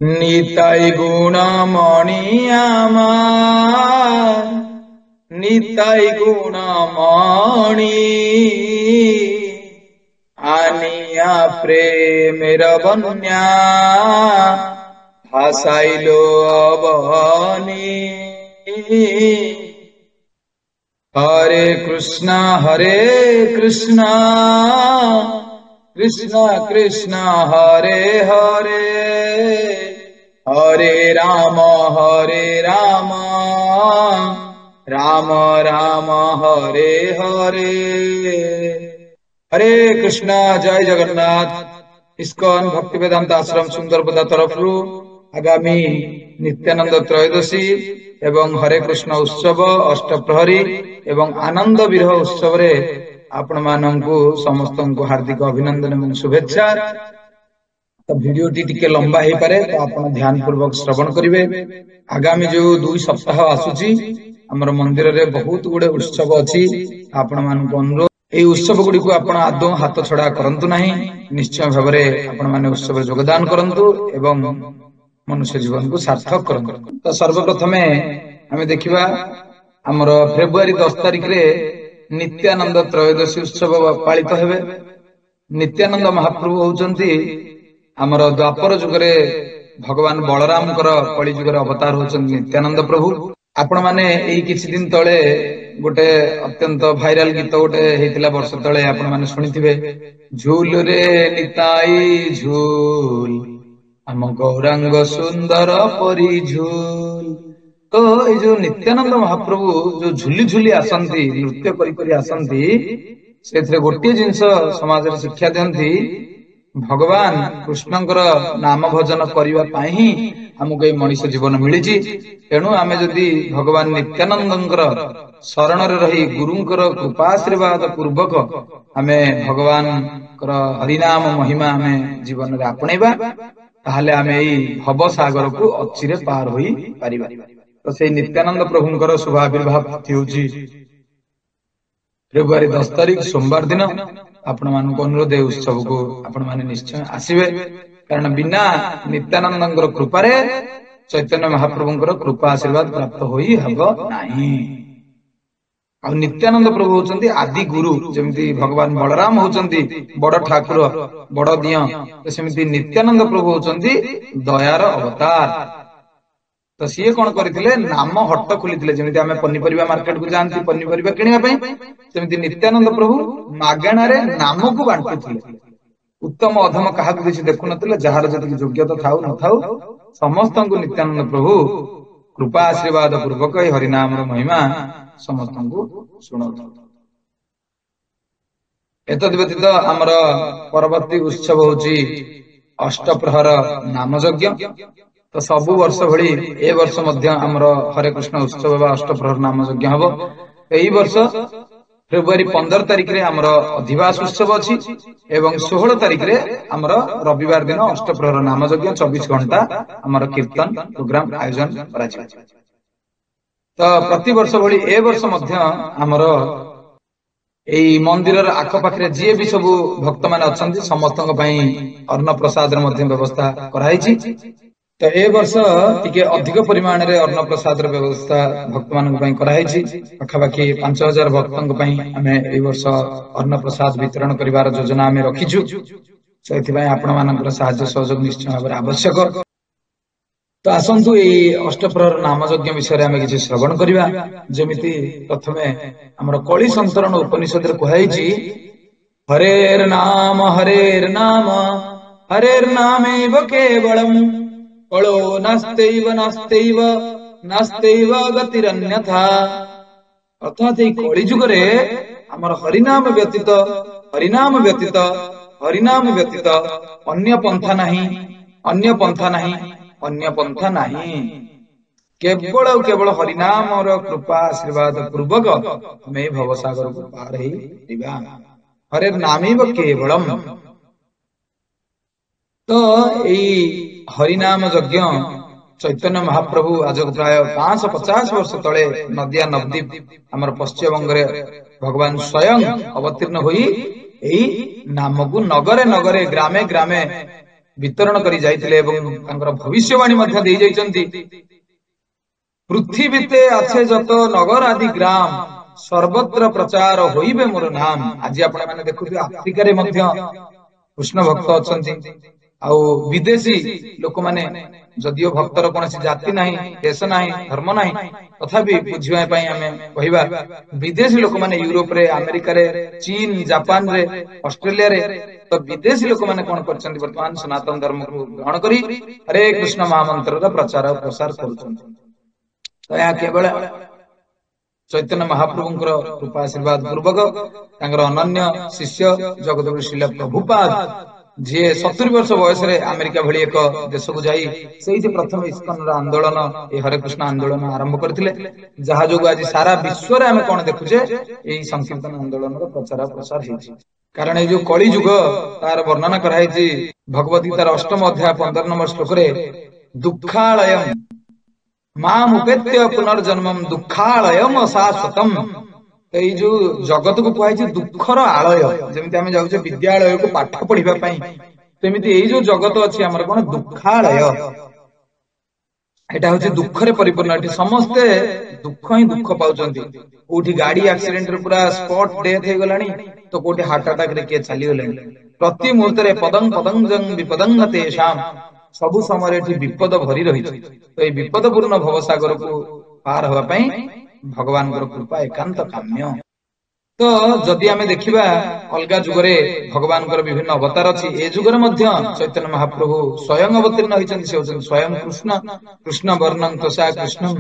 নিতাই গুণমণি আমার, নিতাই গুণমণি, আনিয়া প্রেমের বন্যা ভাসাইল অবনি। হরে কৃষ্ণ কৃষ্ণ কৃষ্ণ হরে হরে, হরে রাম রাম রাম হরে হরে। হরে কৃষ্ণ। জয় জগন্নাথ। ইস্কন ভক্তি বেদান্ত আশ্রম সুন্দরপদা তরফରୁ আগামী নিত্যানন্দ ত্রয়োদশী এবং হরে কৃষ্ণ উৎসব, অଷ୍ଟପ୍ରହରୀ ଏବଂ ଆନନ୍ଦ ବିରହ ଉତ୍ସବରେ ଆପଣ ମାନଙ୍କୁ ସମସ୍ତଙ୍କୁ ହାର୍ଦ୍ଦିକ ଅଭିନନ୍ଦନ ଏବଂ ଶୁଭେଚ୍ଛା। ତ ଭିଡିଓଟି ଟିକେ ଲମ୍ବା ହେଇପାରେ, ତ ଆପଣ ଧ୍ୟାନ ପୂର୍ବକ ଶ୍ରବଣ କରିବେ। ଆଗାମୀ ଯୋଉ 2 ସପ୍ତାହ ଆସୁଛି ଆମର ମନ୍ଦିରରେ ବହୁତ ଗୁଡେ ଉତ୍ସବ ଅଛି। ଆପଣ ମାନଙ୍କୁ ଅନୁରୋଧ, এই ଉତ୍ସବ ଗୁଡିକୁ ଆପଣ ଆଦୌ ହାତ ଛଡା କରନ୍ତୁ ନାହିଁ। ନିଶ୍ଚୟ ଭାବରେ ଆପଣ ମାନେ ଉତ୍ସବରେ ଯୋଗଦାନ କରନ୍ତୁ ଏବଂ ମନୁଷ୍ୟ ଜୀବନକୁ ସାର୍ଥକ କରନ୍ତୁ। ତ ସର୍ବପ୍ରଥମେ ଆମେ ଦେଖିବା ଆମର ଫେବୃଆରୀ 10 ତାରିଖରେ ନିତ୍ୟାନନ୍ଦ ତ୍ରୟୋଦଶୀ ଉତ୍ସବ ପାଳିତ ହେବେ। ନିତ୍ୟାନନ୍ଦ ମହାପ୍ରଭୁ ହଉଛନ୍ତି ଆମର ଦ୍ୱାପର ଯୁଗରେ ଭଗବାନ ବଳରାମଙ୍କର କଳି ଯୁଗରେ ଅବତାର ହଉଛନ୍ତି ନିତ୍ୟାନନ୍ଦ ପ୍ରଭୁ। ଆପଣ ମାନେ ଏଇ କିଛି ଦିନ ତଳେ ଗୋଟେ ଅତ୍ୟନ୍ତ ଭାଇରାଲ ଗୀତ ଗୋଟେ ହେଇଥିଲା ବର୍ଷ ତଳେ, ଆପଣ ମାନେ ଶୁଣିଥିବେ, ଝୁଲ ରେ ନିତାଇ ଝୁଲ ଆମ ଗୌରାଙ୍ଗ ସୁନ୍ଦର ପରି ଝୁଲ। ତ ଏଇ ଯୋଉ ନିତ୍ୟାନନ୍ଦ ମହାପ୍ରଭୁ ଯୋଉ ଝୁଲି ଝୁଲି ଆସନ୍ତି, ନୃତ୍ୟ କରି କରି ଆସନ୍ତି, ସେଥିରେ ଗୋଟିଏ ଜିନିଷ ସମାଜରେ ଶିକ୍ଷା ଦିଅନ୍ତି, ଭଗବାନ କୃଷ୍ଣଙ୍କର ନାମ ଭଜନ କରିବା ପାଇଁ ହିଁ ଆମକୁ ଏଇ ମଣିଷ ଜୀବନ ମିଳିଛି। ତେଣୁ ଆମେ ଯଦି ଭଗବାନ ନିତ୍ୟାନନ୍ଦଙ୍କର ଶରଣରେ ରହି ଗୁରୁଙ୍କର କୃପାଶୀର୍ବାଦ ପୂର୍ବକ ଆମେ ଭଗବାନଙ୍କର ହରିନାମ ମହିମା ଆମେ ଜୀବନରେ ଆପଣେଇବା, ତାହେଲେ ଆମେ ଏଇ ଭବ ସାଗରକୁ ଅଚିରେ ପାର ହୋଇ ପାରିବା। ତ ସେଇ ନିତ୍ୟାନନ୍ଦ ପ୍ରଭୁଙ୍କର ଶୁଭ ଆବିର୍ଭାବ ତିଥି ହେଉଛି ଫେବୃଆରୀ 10 ତାରିଖ ସୋମବାର ଦିନ। ଆପଣ ମାନଙ୍କୁ ଅନୁରୋଧ, ଏ ଉତ୍ସବକୁ ଆପଣ ମାନେ ନିଶ୍ଚୟ ଆସିବେ, କାରଣ ବିନା ନିତ୍ୟାନନ୍ଦଙ୍କର କୃପାରେ ଚୈତନ୍ୟ ମହାପ୍ରଭୁଙ୍କର କୃପା ଆଶୀର୍ବାଦ ପ୍ରାପ୍ତ ହୋଇ ହେବ ନାହିଁ। ଆଉ ନିତ୍ୟାନନ୍ଦ ପ୍ରଭୁ ହଉଛନ୍ତି ଆଦି ଗୁରୁ। ଯେମିତି ଭଗବାନ ବଳରାମ ହଉଛନ୍ତି ବଡ ଠାକୁର, ବଡ ଦିଅଁ, ସେମିତି ନିତ୍ୟାନନ୍ଦ ପ୍ରଭୁ ହଉଛନ୍ତି ଦୟାର ଅବତାର। ତ ସିଏ କଣ କରିଥିଲେ, ନାମ ହଟ୍ଟ ଖୋଲିଥିଲେ। ଯେମିତି ଆମେ ପନିପରିବା ମାର୍କେଟକୁ ଯାଆନ୍ତି ପନିପରିବା କିଣିବା ପାଇଁ, ସେମିତି ନିତ୍ୟାନନ୍ଦ ପ୍ରଭୁ ମାଗଣାରେ ନାମକୁ ବାଣ୍ଟୁଥିଲେ। ଉତ୍ତମ ଅଧମ କାହାକୁ କିଛି ଦେଖୁନଥିଲେ, ଯାହାର ଯେତିକି ଯୋଗ୍ୟତା ଥାଉ ନଥାଉ ସମସ୍ତଙ୍କୁ ନିତ୍ୟାନନ୍ଦ ପ୍ରଭୁ କୃପା ଆଶୀର୍ବାଦ ପୂର୍ବକ ଏହି ହରିନାମର ମହିମା ସମସ୍ତଙ୍କୁ ଶୁଣାଉଛନ୍ତି। ଏତଦ୍ ବ୍ୟତୀତ ଆମର ପରବର୍ତ୍ତୀ ଉତ୍ସବ ହଉଛି ଅଷ୍ଟପ୍ରହର ନାମ ଯଜ୍ଞ। ତ ସବୁ ବର୍ଷ ଭଳି ଏ ବର୍ଷ ମଧ୍ୟ ଆମର ହରେ କୃଷ୍ଣ ଉତ୍ସବ ବା ଅଷ୍ଟପ୍ରହର ନାମ ଯଜ୍ଞ ହବ। ଏଇ ବର୍ଷ ଫେବୃଆରୀ 15 ତାରିଖରେ ଆମର ଅଧିବାସ ଉତ୍ସବ ଅଛି ଏବଂ 16 ତାରିଖରେ ଆମର ରବିବାର ଦିନ ଅଷ୍ଟପ୍ରହର ନାମ ଯଜ୍ଞ 24 ଘଣ୍ଟା ଆମର କୀର୍ତ୍ତନ ପ୍ରୋଗ୍ରାମ ଆୟୋଜନ କରାଯିବ। ତ ପ୍ରତିବର୍ଷ ଭଳି ଏ ବର୍ଷ ମଧ୍ୟ ଆମର ଏଇ ମନ୍ଦିରର ଆଖପାଖରେ ଯିଏ ବି ସବୁ ଭକ୍ତମାନେ ଅଛନ୍ତି ସମସ୍ତଙ୍କ ପାଇଁ ଅନ୍ନ ପ୍ରସାଦର ମଧ୍ୟ ବ୍ୟବସ୍ଥା କରାଯାଇଛି। ତ ଏ ବର୍ଷ ଟିକେ ଅଧିକ ପରିମାଣରେ ଅନ୍ନ ପ୍ରସାଦର ବ୍ୟବସ୍ଥା ଭକ୍ତମାନଙ୍କ ପାଇଁ କରାଯାଇଛି। ପାଖାପାଖି 5000 ଭକ୍ତଙ୍କ ପାଇଁ ଆମେ ଏଇ ବର୍ଷ ଅନ୍ନ ପ୍ରସାଦ ବିତରଣ କରିବାର ଯୋଜନା ଆମେ ରଖିଛୁ। ସେଥିପାଇଁ ଆପଣ ମାନଙ୍କର ସାହାଯ୍ୟ ସହଯୋଗ ନିଶ୍ଚୟ ଭାବରେ ଆବଶ୍ୟକ। ତ ଆସନ୍ତୁ ଏଇ ଅଷ୍ଟପ୍ରହର ନାମ ଯଜ୍ଞ ବିଷୟରେ ଆମେ କିଛି ଶ୍ରବଣ କରିବା। ଯେମିତି ପ୍ରଥମେ ଆମର କଳି ସନ୍ତରଣ ଉପନିଷଦରେ କୁହାଯାଇଛି, ହରେର ନାମ ହରେର ନାମୈବ କେବଳମ୍ କଳୋ ନାସ୍ତୈବ ନାସ୍ତୈବ ନାସ୍ତୈବ ଗତିରନ୍ୟଥା। ଅର୍ଥାତ୍ ଏଇ କଳି ଯୁଗରେ ଆମର ହରିନାମ ବ୍ୟତୀତ ଅନ୍ୟ ପନ୍ଥା ନାହିଁ। କେବଳ ଆଉ କେବଳ ହରିନାମର କୃପା ଆଶୀର୍ବାଦ ପୂର୍ବକ ଆମେ ଏହି ଭବସାଗରକୁ ପାର ହେଇଯିବା। ହରେ ନାମୈବ କେବଳମ୍। ତ ଏଇ ହରିନାମ ଯଜ୍ଞ ଚୈତନ୍ୟ ମହାପ୍ରଭୁ ଆଜକୁ ପ୍ରାୟ 550 ବର୍ଷ ତଳେ ନଦିଆ ନବଦ୍ୱୀପ ଆମର ପଶ୍ଚିମବଙ୍ଗରେ ଭଗବାନ ସ୍ୱୟଂ ଅବତୀର୍ଣ୍ଣ ହୋଇ ଏହି ନାମକୁ ନଗରେ ନଗରେ ଗ୍ରାମେ ଗ୍ରାମେ वितरण करी जाइथिले एवं तांकर भविष्यवाणी मध्य देई जाइचंती। पृथ्वीते आछे जत नगर आदि ग्राम सर्वत्र प्रचार होइबे मोर नाम। आज आपण माने देखुथि आफ्रिका रे मध्य कृष्ण भक्त अछंती आउ विदेशी लोक माने जदियो भक्तर कोनसी जाति नाही, देश नाही, धर्म नाही, तथापि बुझिबा पई हमें कहिबा विदेशी लोक माने यूरोप रे, अमेरिका रे, चीन, जापान रे, ऑस्ट्रेलिया रे, तो विदेशी लोक माने कोन करछंती वर्तमान सनातन धर्म को ग्रहण करी हरे कृष्ण महामंत्र रा प्रचार और प्रसार करूछंती। तो या केवल चैतन्य महाप्रभुंकर कृपा आशीर्वाद पूर्वक तांकर अनन्य शिष्य जगतगुरु श्रील प्रभुपाद जे 70 वर्ष बयस रे अमेरिका भली एक देश को जाई सेही प्रथम इस्कन आंदोलन ए हरे कृष्ण आंदोलन आरंभ करथिले, जहा जो आज सारा विश्व रे हमें कोन देखुचे एही संकीर्तन आंदोलन रो प्रचार प्रसार हेछि। कारण ए जो कली युग तार वर्णना कराई भगवत गीतार 8म अध्याय 15 नंबर श्लोक रे दुःखालयम माम उपेत्य पुनर्जन्मम दुःखालयम अशाश्वतम। एई जो जगत को कहै दुखर आलय, जेमिति आमे जाउछे विद्यालय को पाठ पढिबा पई, तेमिति एई जो जगत अछि हमर कोन दुःखालय, एटा होछि दुख रे परिपूर्ण। एठी समस्ते दुख ही दुख पाउचंती। कोठी गाड़ी एक्सीडेंट रे पूरा स्पॉट डेथ हे गलानी, तो कोठी हार्ट अटैक रे के चली गलानी। प्रति मुहूर्त रे पदं पदं जं विपदं तेषाम, सबु समय एठी विपद भरी रही। तो ए विपदपूर्ण भवसागर को पार होबा पई भगवान कृपा एकांत काम्य। तो जदि आमे देखिबा अलगा जुगरे भगवान विभिन्न अवतार अछि, ए जुगरे मध्य चैतन्य महाप्रभु स्वयं अवतीर्ण होइछन। से होछन स्वयं कृष्ण, कृष्ण वर्णं तसा कृष्णं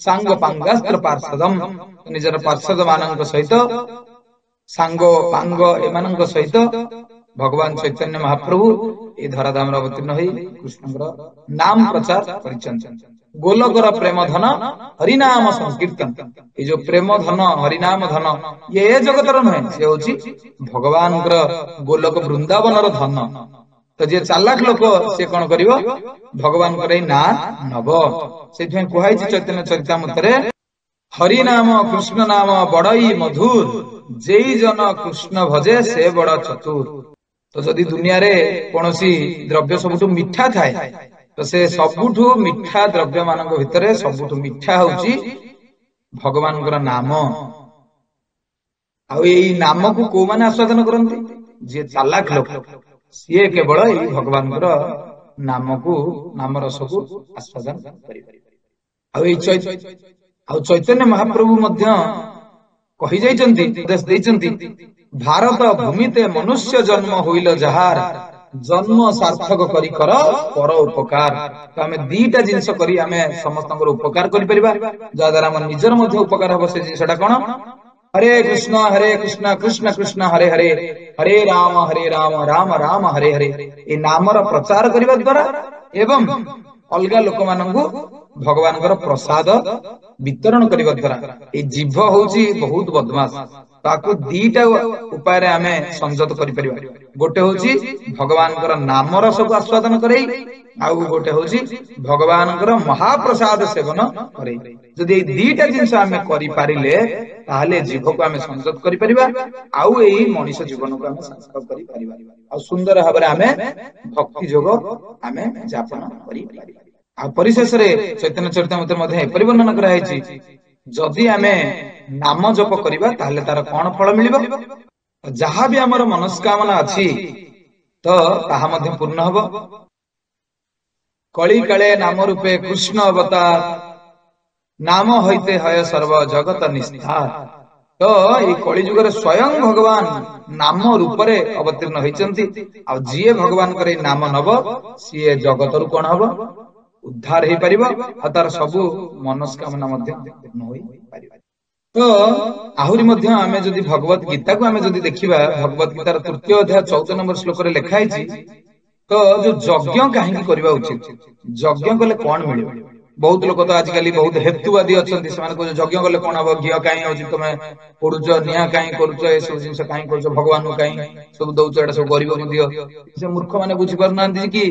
सांग पांगास्त्र पार्षदम। निजर पार्षद मानक सहित सांग पांग एमानक सहित भगवान चैतन्य महाप्रभु ए धराधाम अवतीर्ण होई कृष्णଙ୍କର नाम प्रचार करिछन। गोलकर प्रेम धन हरिनाम संकीर्तन। ये जो प्रेम धन हरिनाम धन ये जगतर नुहे, से होची भगवान गोलक वृंदावन धन। तो जे चालाक लोक से कौन करिवो भगवान ना नब। से कहै चैतन्य चरितामृत रे हरिनाम कृष्ण नाम बड़ई मधुर, जेई जन कृष्ण भजे से बड़ चतुर। तो जदि दुनिया रे कोनोसी द्रव्य सबुठु मिठा थाए, तो से सबुठु मिठा द्रव्य मानक भितरे सबुठु मिठा होउची भगवान नाम। आउ एई नाम को को माने आस्वादन करंती? जे चालाक लोक सिए केवल एई भगवान नाम को नाम रस को आस्वादन करि पारि। आउ चैतन्य महाप्रभु मध्य कहि जाइचंती, उपदेश दैचंती, भारत भूमिते मनुष्य जन्म होइल जहार जन्म सार्थक करी कर पर उपकार। तो आमे दीटा जिंस करी आमे समस्तंकर उपकार करि परिबा, जा द्वारा हम निजर मध्य उपकार हबो। से जिंसटा कोन? हरे कृष्ण कृष्ण कृष्ण हरे हरे, हरे राम राम राम हरे हरे। ए नामर प्रचार करिबा द्वारा एवं अलगा लोक मानंगु भगवान प्रसाद वितरण करिबा द्वारा ए जीव होउची बहुत बदमाश। ताकू दीटा उपाय रे आमे संजत करि परिबा। गोटे होउची भगवान नाम रस को आस्वादन करई, आउ गोटे होउची भगवान महाप्रसाद सेवन करई। जदि दीटा जिंस आमे करि पारिले ताहले जीव को आमे संजत करि परिबा, आउ एई मनुष्य जीवन को आमे संस्कार करि परिबा, आउ सुंदर भाबरे आमे भक्ति जोग आमे जापन करि परिबा। आ परिशेष रे चैतन्य चरितामृत मध्ये एपरि वर्णना करा हैछि, जदि आमे नाम जप करिबा ताहले तार कोन फल मिलिबो? जहा भी हमर मनस्कामना अछि तो ताहा मध्ये पूर्ण हबो। कली काले नाम रूपे कृष्ण अवतार, नाम होइते हय सर्व जगत निस्तार। तो ए कली जुगरे स्वयं भगवान नाम रूप रे अवतीर्ण होइचंती। आ जिए भगवान करे नाम नब सिए जगत रु कोन हबो? उद्धार हे परिबा, आ तार सबु मनस्कामना मध्ये पूर्ण होई परिबा। तो आहुरी मध्य आमे जदि भगवत गीता को आमे जदि देखिबा, भगवत गीतार 3य अध्याय 14 नंबर श्लोक रे लिखा हैछि, तो जो यज्ञ काहेकि करबा उचित, यज्ञ कले कोन मिलिबो? बहुत लोक तो आजकल बहुत हेतुवादी अछंती, सेमान को यज्ञ कले कोन हबो? घिया काई होछि, तमे पडुछ निया काई करूछ, ए सब जिंस काई करूछ, भगवान को काई सब दउछ, एटा सब गरीब को दियो। से मूर्ख माने बुझि परनांती कि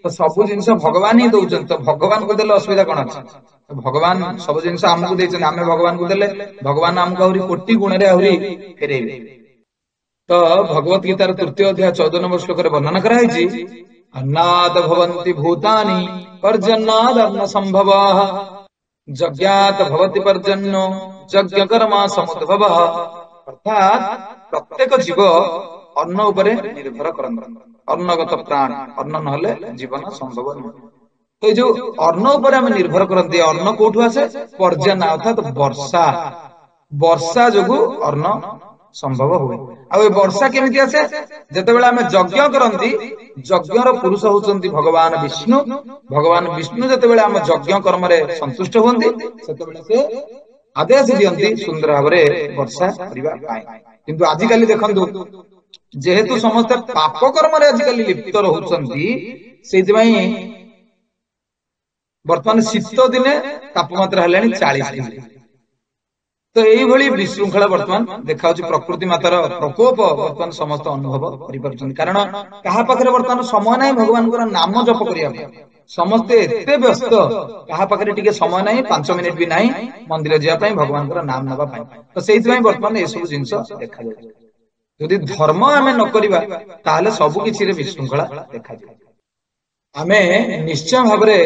तो सब जिंस भगवान ही दउछन, तो भगवान को देले असुविधा कोन अछि? भगवान सब जिंस हमकु दैछन, आमे भगवान को देले भगवान हमकु आहुरी कोटि गुण रे आहुरी फेरेइबे। तो भगवत गीतार 3य अध्याय 14 नंबर श्लोक रे वर्णना करा हैछि, अन्नाद भवन्ति भूतानि पर्जन्यादन्न संभवः यज्ञात भवति पर्जन्यो यज्ञ कर्मा समुद्भवः। अर्थात प्रत्येक जीव अन्न उपरे निर्भर करନ୍ତି। अन्नगत प्राण, अन्न नहले जीवन संभव नुहे। तो जो अन्न उपरे आम निर्भर करନ୍ତି, अन्न कोठु आसे? पर्जन्य अर्थात वर्षा, वर्षा जोगु अन्न संभव हुए। आ वर्षा केमिति आसे? जेतेबेले आमे यज्ञ करନ୍ତି, यज्ञर पुरुष होउचंती भगवान विष्णु। भगवान विष्णु जेतेबेले आम यज्ञ कर्म रे संतुष्ट हुअନ୍ତି, सेतेबेले से आदेश दियंती सुंदर भाबरे वर्षा करिबा पाए। किंतु आजि काली देखंतु, जेहेतु समस्त पाप कर्म रे आजि काली लिप्त रहउचंती, सेति पई वर्तमान शीत दिने तापमात्रा हलानी 40 डिग्री। तो यही भली विशृंखला वर्तमान देखा प्रकृति मातार प्रकोप वर्तमान समस्त अनुभव करिपारुछन। कारण कहा पाखरे वर्तमान समय नाही भगवान को नाम जप करिया। समस्ते एते व्यस्त, कहा पाखरे टिके समय नाही, 5 मिनिट भी नाही मंदिर जिया पई, भगवान को नाम नबा पई। तो सेहि पई वर्तमान ए सब जिंस देखा जाय। यदि धर्म आमे न करिबा ताले सब किछि रे विशृंखला देखा जाय। आमे निश्चय भाबरे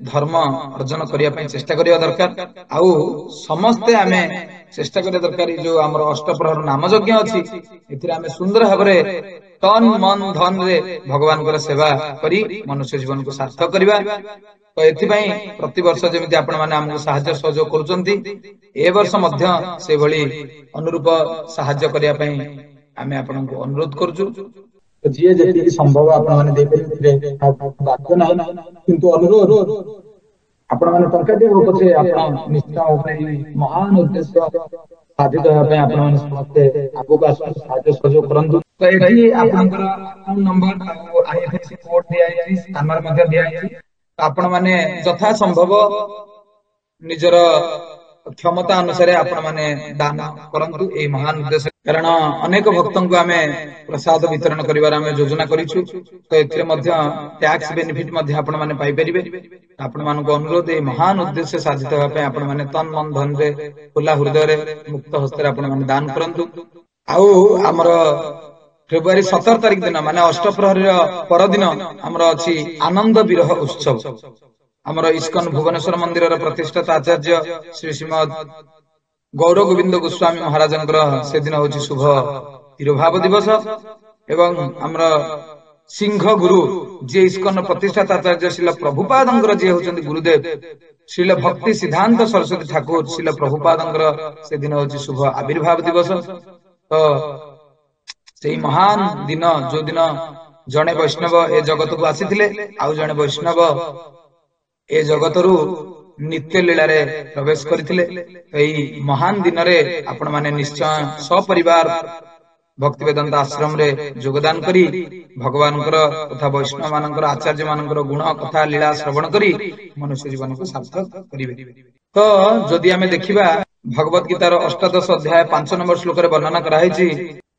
धर्म अर्जन करिया पई चेष्टा करिया दरकार। आउ समस्ते आमे चेष्टा करिया दरकार। जो हमर अष्टप्रहर नाम यज्ञ अछि, एथिरे आमे सुंदर भाबरे तन मन धन रे भगवान कर सेवा करी मनुष्य जीवन को सार्थक करिबा। तो एथि पई प्रति वर्ष जेमिति आपण माने हमको सहाय्य सहयोग करूचंती, ए वर्ष मध्य से भली अनुरूप सहाय्य करिया पई आमे आपन को अनुरोध करजु। तो जी जेति संभव आपण माने दे परिबे बाक्य नाही, किंतु अनुरोध आपण माने टंका दे होपछे आपण निश्चय भाबरे महान उद्देश्य साधित होबा पई आपण माने समस्त आगु का साहाय्य सहयोग करंतु। तो एठी आपनकर अकाउंट नंबर आ आईएफएससी कोड दिया आइछि, स्कैनर मध्ये दिया आइछि। आपण माने यथा संभव निजर क्षमता अनुसार आपण माने दान करंतु ए महान उद्देश्य। कारण अनेक भक्तों को आमे प्रसाद वितरण करिवार आमे योजना करिछु। तो एथिरे मध्ये टैक्स बेनिफिट मध्ये आपण माने पाई परिबे। आपण मानको अनुरोध ए महान उद्देश्य साधित होबा पई आपण माने तन मन धन रे खुला हृदय रे मुक्त हस्त रे आपण माने दान करंतु। आउ हमर फेब्रुआरी 17 तारिख दिन माने अष्टप्रहर पर दिन हमर अछि आनंद विरह उत्सव। हमर इस्कन भुवनेश्वर मंदिर प्रतिष्ठाता आचार्य श्री श्रीमद गौर गोविंद गोस्वामी महाराजंकर से दिन होछि शुभ तिरुभाव दिवस। एवं हमर सिंह गुरु जे इस्कन प्रतिष्ठाता आचार्य श्रील प्रभुपादंकर जे होचंती गुरुदेव श्रील भक्ति सिद्धांत सरस्वती ठाकुर श्रील प्रभुपादंकर से दिन होछि शुभ आविर्भाव दिवस। तो सेही महान दिन जो दिन जने वैष्णव ए जगत को आसीथिले, आउ जने वैष्णव ए जगतरु नित्य लीला रे प्रवेश करथिले। एई महान दिन रे आपण माने निश्चय सपरिवार भक्ति वेदांत आश्रम रे योगदान करी भगवानकर तथा वैष्णव मानकर आचार्य मानकर गुण कथा लीला श्रवण करी मनुष्य जीवन को सार्थक करिवे। तो जदि आमे देखिबा भगवत गीतार अष्टादश अध्याय 5 नंबर श्लोक रे वर्णना कराइछि,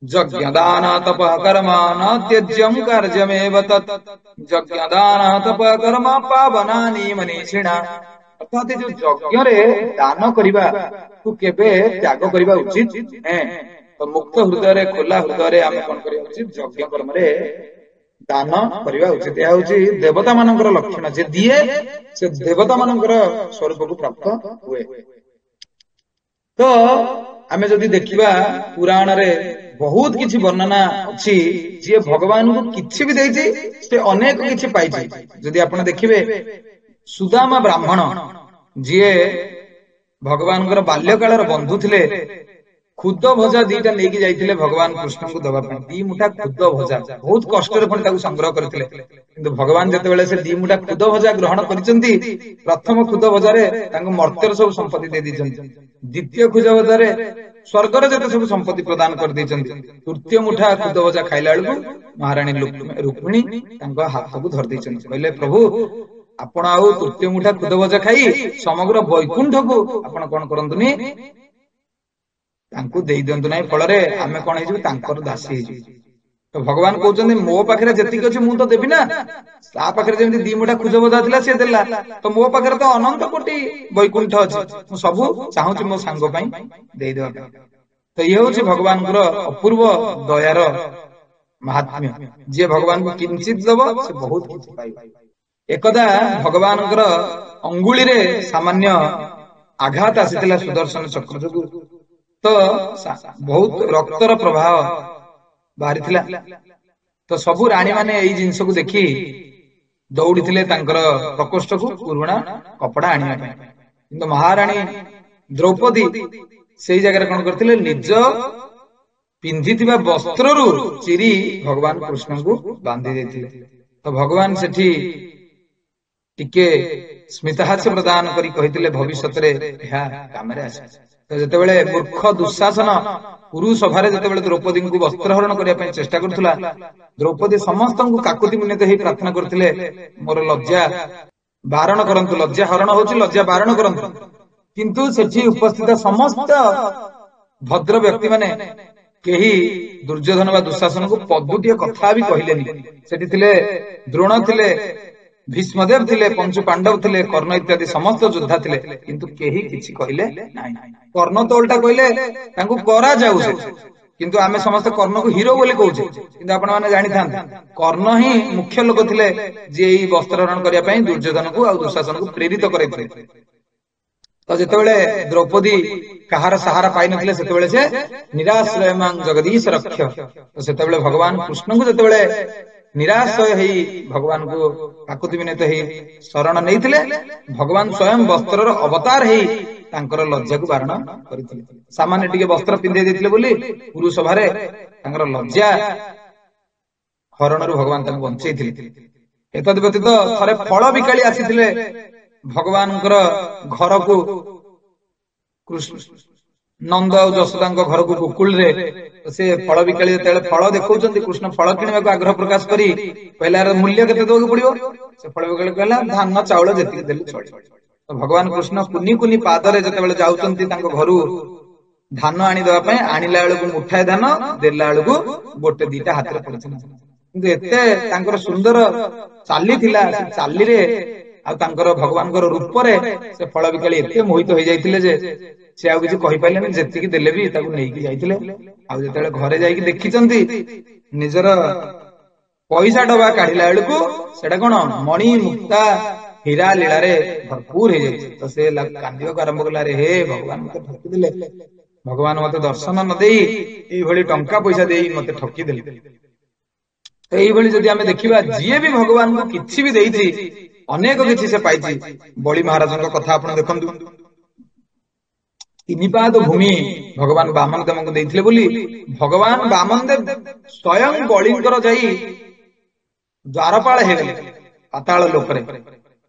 यज्ञ दान तप कर्म न त्यज्यम कार्यमेव तत् यज्ञ दान तप कर्म पावनानि मनीषिणा। अर्थात जो यज्ञ रे दान करिबा तू केबे त्याग करिबा उचित है। तो मुक्त हृदय रे खोला हृदय रे आमे कोन करिया उचित? यज्ञ कर्म रे दान करिबा उचित। या होची देवता मानकर लक्षण, जे दिए से देवता मानकर स्वरूप को प्राप्त हुए। तो आमे जदि देखिबा पुराण रे बहुत किछि वर्णना अछि, जे भगवान को किछि भी देइछि से अनेक किछि पाइछि। जदि आपण देखिबे सुदामा ब्राह्मण जे भगवानकर बाल्यकालर बंधु थिले, खुद भजा दीटा लेके जाइथिले भगवान कृष्ण को दबा पई। दी मुठा खुद भजा बहुत कष्ट रे पण ताकू संग्रह करथिले, किंतु भगवान जते बेले से दी मुठा खुद भजा ग्रहण करिसंती, प्रथम खुद भजा रे तांको मर्त्यर सब संपत्ति दे दिसंती, द्वितीय खुद भजा रे स्वर्ग रे जते सब संपत्ति प्रदान कर दिसंती, तृतीय मुठा खुद भजा खाइला बेलकु महारानी रुक्मिणी तांको हाथ को धर दिसंती। कहले प्रभु आपण आउ तृतीय मुठा खुद भजा खाई समग्र वैकुंठ को आपण कोन करंतुनी तांको देई दियंतु नाही, फल रे आमे कोन हेजु तांकर दासी हेजु। तो भगवान कहउचंदी मो पाखरे जति अछि मु तो देबी ना, ता पाखरे जेमति दी मुठा खुज बजा थिला से देला, तो मो पाखरे तो अनंत कोटि वैकुंठ अछि, मु सब चाहूची मो सांग पई देई देबा। तो ये होछि भगवानकर अपूर्व दयार महात्म्य जी भगवान को किंचित दब से बहुत किछि पाइबा। एकदा भगवान अंगुली रे सामान्य आघात आसीथिला सुदर्शन चक्र जोगु, तो बहुत रक्तर प्रवाह बाहरी थिला। तो सबु राणी माने एई जिंस को देखी दौड़ी थिले तांकर प्रकोष्ठ को पुरुणा कपड़ा आनिया पे, किंतु महारानी द्रौपदी सेई जगह कौन करथिले निज पिंधिथिबा वस्त्ररु चिरी भगवान कृष्ण को बांधी देथिले। तो भगवान सेठी टिके स्मितहास्य प्रदान करी कहिथिले भविष्यत रे एहा कामरे आसे। तो जेतेबेले मूर्ख दुशासन पुरु सभारे जेतेबेले द्रौपदी को वस्त्रहरण करिया पय चेष्टा करथुला, द्रौपदी समस्त को काकुति मिनत ही प्रार्थना करथिले मोर लज्जा बारण करंतु, लज्जा हरण होछि लज्जा बारण करंतु। किंतु सेठी उपस्थित समस्त भद्र व्यक्ति माने केही दुर्योधन वा दुशासन को पदुटिए कथा भी कहिलेनी। सेठी थिले द्रोण थिले, भीष्मदेव थिले, पंचु पांडव थिले, कर्ण इत्यादि समस्त योद्धा थिले, किंतु केही किछि कहिले नाही। कर्ण तो उल्टा कहिले तांको करा जाऊ से, किंतु आमे समस्त कर्ण को हीरो बोली कहूछे, किंतु आपण माने जानि थांते कर्ण ही मुख्य लोक थिले जे एई वस्त्रहरण करिया पय दुर्योधन को आ दुशासन को प्रेरित करैथिले। तो जेतेबेले द्रौपदी कहार सहारा पाई नथिले सेतेबेले से निराश्रय मां जगदीश रक्ष। तो सेतेबेले भगवान कृष्ण को जेतेबेले निराश्रय हेई भगवान को काकुति विनत हेई शरण नैथिले, भगवान स्वयं वस्त्रर अवतार हेई तांकर लज्जा को बारण करिथिले। सामान्य टिके वस्त्र पिंधे देथिले बोली पुरु सभारे तांकर लज्जा हरणरु भगवान तांको बंचैथिले। एतद व्यतीत थरे फल बिकाली आसीथिले भगवानकर घर को कृष्ण नंद और जशोदा घर को गोकुल रे। से फल बिकाली जेतेबेले फल देखौचंती कृष्ण फल किनिबा को आग्रह प्रकाश करी पहला मूल्य केते देबो पड़िबो, से फल बिकाली कहला धान चाउल जेतिक देले चले। तो भगवान कृष्ण कुनी कुनी पादरे जेतेबेले जाउचंती तांको घरु धान आनी देबा पय आनिला बेलू मुठाए धान देला बेलू गोटे दीटा हाथ रे पड़छि। किंतु एते तांकर सुंदर चाली थिला, से चाली रे आ तांकर भगवानकर रूप रे से फल बिकाली एते मोहित हो जाइतिले जे से आ किछि कहि पाइलेनी, जेतिकी देले भी ताकू नेकी जाइतिले। आ जेतेबेले घरे जाइकी देखिचंती निजर पैसा डबा काढिला बेलू सेटा कोन मणि मुक्ता हीरा लीला रे भरपूर हो जाइछि। तो से कांदियो आरंभ कला, रे हे भगवान मते ठकी दिले, भगवान मते दर्शन न देई एई भली टंका पैसा देई मते ठकी दिले। तो एई भली जदि हमें देखिबा जिए भी भगवान को किछि भी देइछि अनेक किछि से पाइछि। बळी महाराजन कथा आपण देखंतु, तिनिपाद भूमि भगवान वामन देव को देइथिले बोली भगवान वामन देव स्वयं बळींकर जाई द्वारपाल हे गले पाताल लोकरे,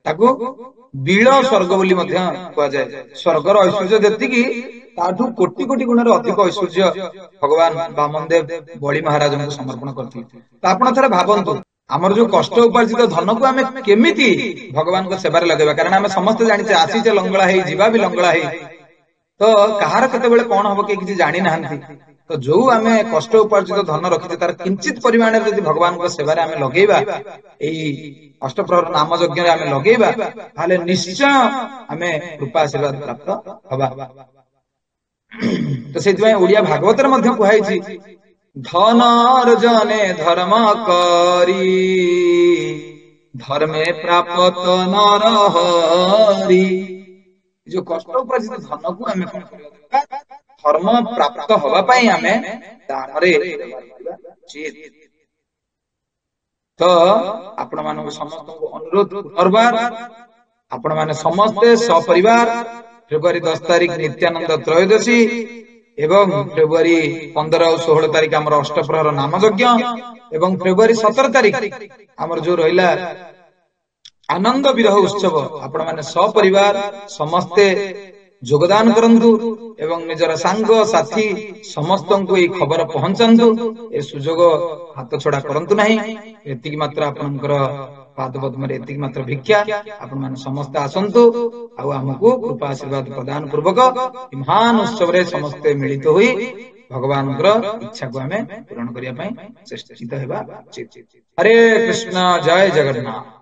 ताकू बीळ स्वर्ग बोली मध्य कुआ जाय। स्वर्गर ऐश्वर्य देतिकी ताठू कोटि कोटि गुणर अधिक ऐश्वर्य भगवान वामन देव बळी महाराजन को समर्पण करथिले। तो आपण थरे भाबंतु आमर जो कष्ट उपार्जित धन को आमे केमिति भगवान को सेवारे लगेबा, कारण आमे समस्त जानिचे आसीचे लंगळा हेई जीवा भी लंगळा हेई। तो कहार केतेबेले कोन हबो के किछि जानि नाहंती। तो जो आमे कष्ट उपार्जित धन रखिते तार किंचित परिमाण रे यदि भगवान को सेवारे आमे लगेबा, एई अष्टप्रहर नाम यज्ञ रे आमे लगेबा, ताले निश्चय आमे कृपा आशीर्वाद प्राप्त हबा। तो सेति ओडिया भागवत रे मध्य कुहाइछि धन अर्जने धर्म करी धर्मे प्राप्त नर हरि। जो कष्ट उपार्जित धन को आमे कोन करबा, धर्म प्राप्त हवा पई आमे दान रे उचित। तो आपण मानक समस्त को अनुरोध करबार, आपण माने समस्ते सपरिवार फेब्रुआरी 10 तारिख नित्यानंद त्रयोदशी एवं फेब्रुआरी 15 और 16 तारिख आमर अष्टप्रहर नाम यज्ञ एवं फेब्रुआरी 17 तारिख आमर जो रहिला आनंद विरह उत्सव, आपण माने सपरिवार समस्ते योगदान करंतु एवं निजर सांग साथी समस्त को ये खबर पहुंचातु। ए सुजोग हाथ छड़ा करंतु नहीं। एतिकी मात्र आपनकर पाद पद्म रे एतिकी मात्र भिक्षा आपण माने समस्त आसंतु आ हमकु कृपा आशीर्वाद प्रदान पूर्वक महान उत्सव रे समस्त मिलित होई भगवान इच्छा को हमें पूर्ण करिया पई चेष्टित हेबा उचित। हरे कृष्ण जय जगन्नाथ।